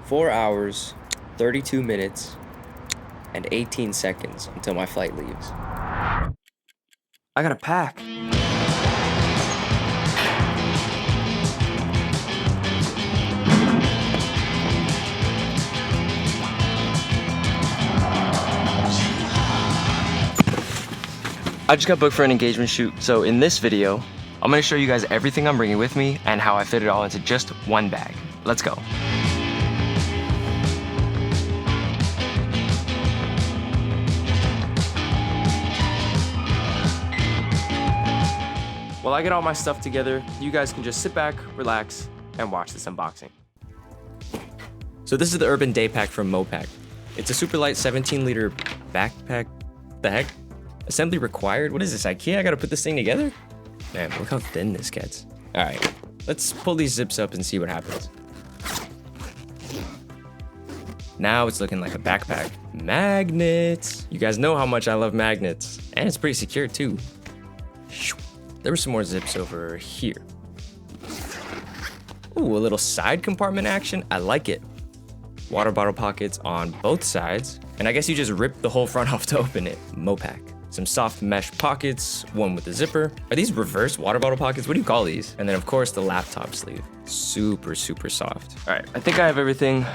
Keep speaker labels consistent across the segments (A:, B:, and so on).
A: 4 hours, 32 minutes, and 18 seconds until my flight leaves. I gotta pack. I just got booked for an engagement shoot, so in this video, I'm gonna show you guys everything I'm bringing with me and how I fit it all into just one bag. Let's go. While I get all my stuff together, you guys can just sit back, relax, and watch this unboxing. So this is the Urban Day Pack from Mopac. It's a super light 17-liter backpack. The heck? Assembly required? What is this, IKEA? I gotta put this thing together? Man, look how thin this gets. All right, let's pull these zips up and see what happens. Now it's looking like a backpack. Magnets! You guys know how much I love magnets. And it's pretty secure too. There were some more zips over here. Ooh, a little side compartment action. I like it. Water bottle pockets on both sides. And I guess you just rip the whole front off to open it. Mopac. Some soft mesh pockets, one with a zipper. Are these reverse water bottle pockets? What do you call these? And then of course the laptop sleeve. Super, super soft. All right, I think I have everything.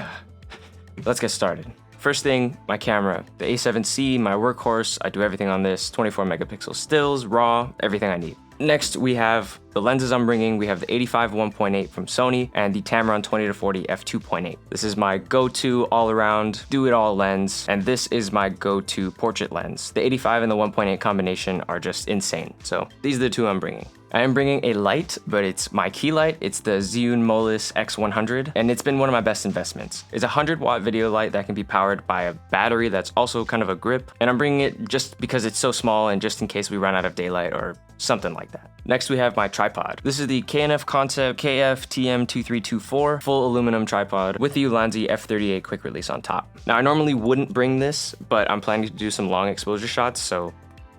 A: Let's get started. First thing, my camera. The A7C, my workhorse. I do everything on this. 24 megapixel stills, RAW, everything I need. Next, we have the lenses I'm bringing. We have the 85 1.8 from Sony and the Tamron 20-40 f2.8. This is my go-to all-around do-it-all lens, and this is my go-to portrait lens. The 85 and the 1.8 combination are just insane. So these are the two I'm bringing. I am bringing a light, but it's my key light. It's the Zhiyun Molis X100, and it's been one of my best investments. It's a 100-watt video light that can be powered by a battery that's also kind of a grip, and I'm bringing it just because it's so small and just in case we run out of daylight or something like that. Next, we have my tripod. This is the K&F Concept KF-TM2324 full aluminum tripod with the Ulanzi F38 quick release on top. Now, I normally wouldn't bring this, but I'm planning to do some long exposure shots, so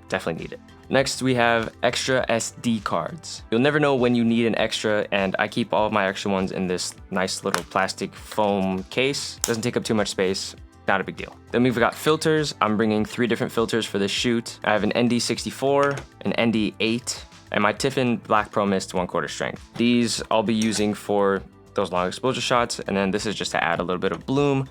A: definitely need it. Next, we have extra SD cards. You'll never know when you need an extra, and I keep all of my extra ones in this nice little plastic foam case. Doesn't take up too much space. Not a big deal. Then we've got filters. I'm bringing 3 different filters for this shoot. I have an ND64, an ND8, and my Tiffin Black Pro Mist 1/4 strength. These I'll be using for those long exposure shots, and then this is just to add a little bit of bloom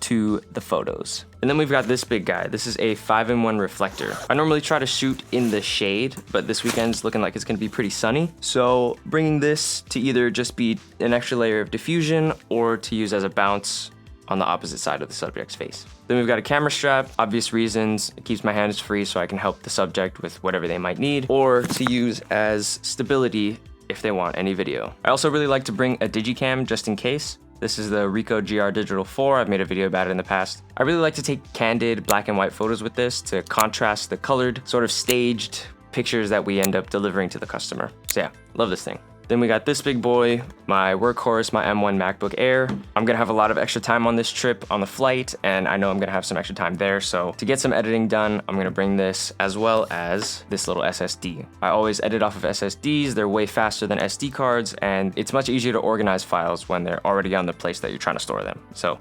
A: to the photos. And then we've got this big guy. This is a 5-in-1 reflector. I normally try to shoot in the shade, but this weekend's looking like it's gonna be pretty sunny. So bringing this to either just be an extra layer of diffusion or to use as a bounce on the opposite side of the subject's face. Then we've got a camera strap, obvious reasons. It keeps my hands free so I can help the subject with whatever they might need, or to use as stability if they want any video. I also really like to bring a digicam just in case. This is the Ricoh GR Digital 4. I've made a video about it in the past. I really like to take candid black and white photos with this to contrast the colored, sort of staged pictures that we end up delivering to the customer. So yeah, love this thing. Then we got this big boy, my workhorse, my M1 MacBook Air. I'm gonna have a lot of extra time on this trip on the flight, and I know I'm gonna have some extra time there. So to get some editing done, I'm gonna bring this as well as this little SSD. I always edit off of SSDs. They're way faster than SD cards, and it's much easier to organize files when they're already on the place that you're trying to store them. So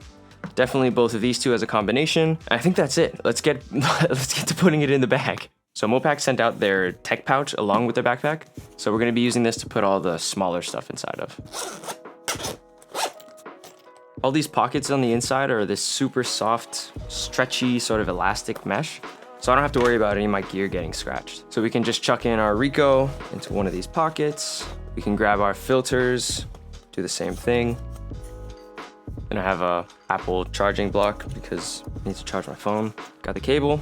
A: definitely both of these two as a combination. I think that's it. Let's get to putting it in the bag. So Mopac sent out their tech pouch along with their backpack. So we're gonna be using this to put all the smaller stuff inside of. All these pockets on the inside are this super soft, stretchy, sort of elastic mesh. So I don't have to worry about any of my gear getting scratched. So we can just chuck in our Ricoh into one of these pockets. We can grab our filters, do the same thing. And I have a Apple charging block because I need to charge my phone. Got the cable.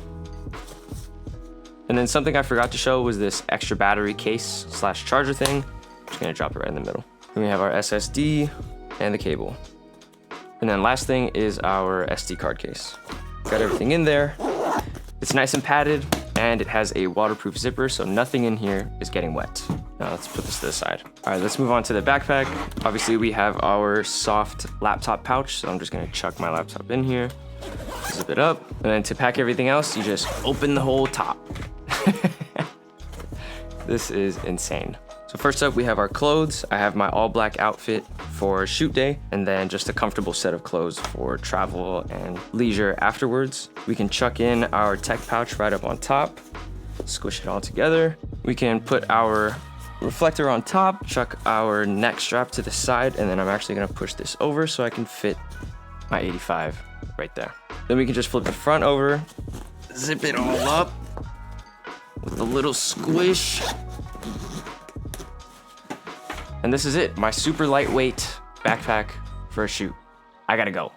A: And then something I forgot to show was this extra battery case / charger thing. I'm just gonna drop it right in the middle. Then we have our SSD and the cable. And then last thing is our SD card case. Got everything in there. It's nice and padded, and it has a waterproof zipper, so nothing in here is getting wet. Now let's put this to the side. All right, let's move on to the backpack. Obviously we have our soft laptop pouch, so I'm just gonna chuck my laptop in here, zip it up, and then to pack everything else, you just open the whole top. This is insane. So first up, we have our clothes. I have my all black outfit for shoot day, and then just a comfortable set of clothes for travel and leisure afterwards. We can chuck in our tech pouch right up on top, squish it all together. We can put our reflector on top, chuck our neck strap to the side, and then I'm actually gonna push this over so I can fit my 85 right there. Then we can just flip the front over, zip it all up with a little squish. And this is it, my super lightweight backpack for a shoot. I gotta go.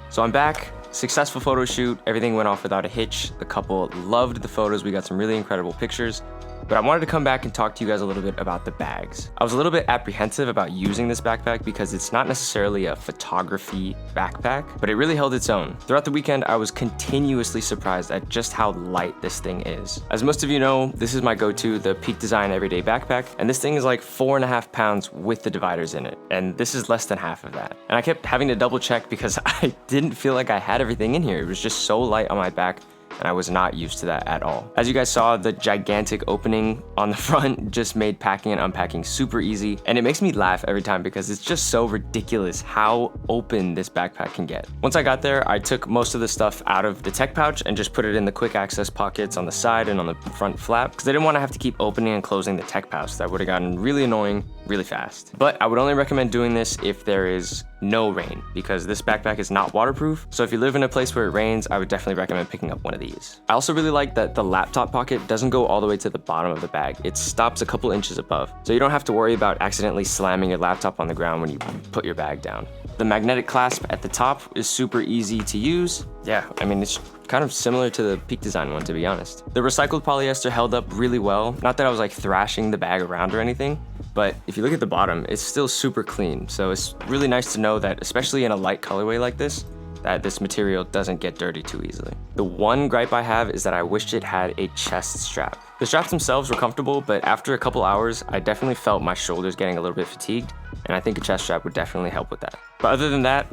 A: So I'm back, successful photo shoot. Everything went off without a hitch. The couple loved the photos. We got some really incredible pictures. But I wanted to come back and talk to you guys a little bit about the bags. I was a little bit apprehensive about using this backpack because it's not necessarily a photography backpack, but it really held its own. Throughout the weekend, I was continuously surprised at just how light this thing is. As most of you know, this is my go-to, the Peak Design Everyday Backpack, and this thing is like 4.5 pounds with the dividers in it, and this is less than half of that. And I kept having to double check because I didn't feel like I had everything in here. It was just so light on my back, and I was not used to that at all. As you guys saw, the gigantic opening on the front just made packing and unpacking super easy, and it makes me laugh every time because it's just so ridiculous how open this backpack can get. Once I got there, I took most of the stuff out of the tech pouch and just put it in the quick access pockets on the side and on the front flap because I didn't want to have to keep opening and closing the tech pouch. That would have gotten really annoying really fast. But I would only recommend doing this if there is no rain because this backpack is not waterproof. So if you live in a place where it rains, I would definitely recommend picking up one of these. I also really like that the laptop pocket doesn't go all the way to the bottom of the bag. It stops a couple inches above. So you don't have to worry about accidentally slamming your laptop on the ground when you put your bag down. The magnetic clasp at the top is super easy to use. Yeah, I mean, it's kind of similar to the Peak Design one, to be honest. The recycled polyester held up really well. Not that I was like thrashing the bag around or anything, but if you look at the bottom, it's still super clean. So it's really nice to know that, especially in a light colorway like this, that this material doesn't get dirty too easily. The one gripe I have is that I wished it had a chest strap. The straps themselves were comfortable, but after a couple hours, I definitely felt my shoulders getting a little bit fatigued, and I think a chest strap would definitely help with that. But other than that,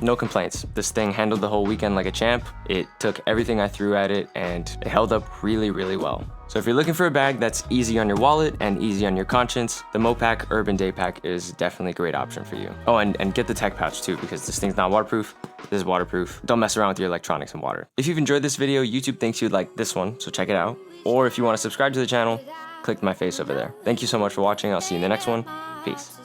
A: no complaints. This thing handled the whole weekend like a champ. It took everything I threw at it, and it held up really, really well. So if you're looking for a bag that's easy on your wallet and easy on your conscience, the Mopac Urban Day Pack is definitely a great option for you. Oh, and get the tech pouch too, because this thing's not waterproof. This is waterproof. Don't mess around with your electronics and water. If you've enjoyed this video, YouTube thinks you'd like this one, so check it out. Or if you want to subscribe to the channel, click my face over there. Thank you so much for watching. I'll see you in the next one. Peace.